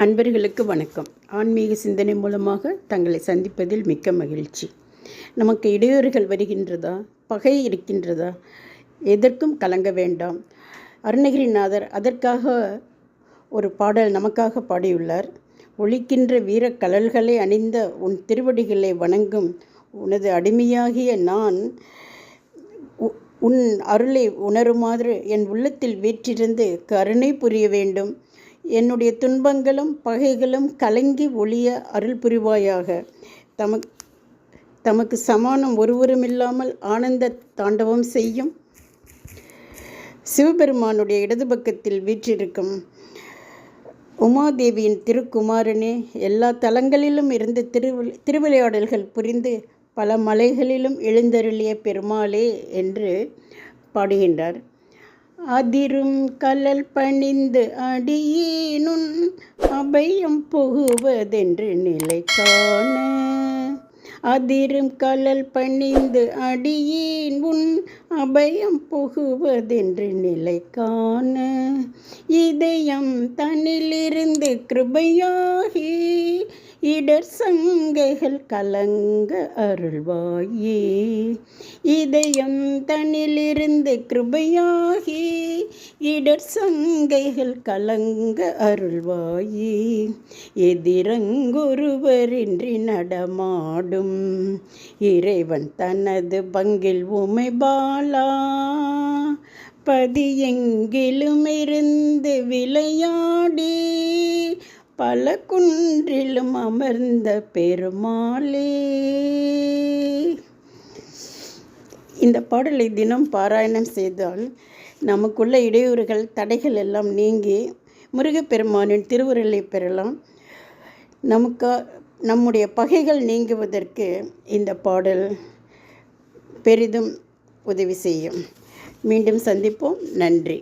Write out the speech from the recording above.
அன்பர்களுக்கு வணக்கம். ஆன்மீக சிந்தனை மூலமாக தங்களை சந்திப்பதில் மிக்க மகிழ்ச்சி. நமக்கு இடையூறுகள் வருகின்றதா, பகை இருக்கின்றதா, எதற்கும் கலங்க வேண்டாம். அருணகிரிநாதர் அதற்காக ஒரு பாடல் நமக்காக பாடியுள்ளார். ஒலிக்கின்ற வீரக்கழல்களை அணிந்த உன் திருவடிகளை வணங்கும் உனது அடிமையாகிய நான் உன் அருளை உணருமாறு என் உள்ளத்தில் வீற்றிருந்து கருணை புரிய வேண்டும். என்னுடைய துன்பங்களும் பகைகளும் கலங்கி ஒளிய அருள் புரிவாயாக. தமக்கு சமானம் ஒருவருமில்லாமல் ஆனந்த தாண்டவம் செய்யும் சிவபெருமானுடைய இடது பக்கத்தில் வீற்றிருக்கும் உமாதேவியின் திருக்குமாரனே, எல்லா தலங்களிலும் இருந்து திருவிளையாடல்கள் புரிந்து பல மலைகளிலும் எழுந்தருளிய பெருமாளே என்று பாடுகின்றார். அதிரும் கலல் பணிந்து அடியேனுன் அபயம் புகுவதென்று நிலை காண. அதிரும் கலல் பணிந்து அடியேன் உன் அபயம் புகுவதென்று நிலை காண. இதயம் தன்னிலிருந்து கிருபையாகி இடர் சங்கைகள் கலங்க அருள்வாயே. இதயம் தன்னிலிருந்து கிருபையாகி இடர் சங்கைகள் கலங்க அருள்வாயே. எதிரங்கொருவரின்றி நடமாடும் இறைவன் தனது பங்கில் உமை பாலா. பதியெங்கிலும் இருந்து விளையாடி பல குன்றிலும் அமர்ந்த பெருமாளே. இந்த பாடலை தினம் பாராயணம் செய்தால் நமக்குள்ள இடையூறுகள் தடைகள் எல்லாம் நீங்கி முருகப்பெருமானின் திருவுருளை பெறலாம். நம்முடைய பகைகள் நீங்குவதற்கு இந்த பாடல் பெரிதும் உதவி செய்யும். மீண்டும் சந்திப்போம். நன்றி.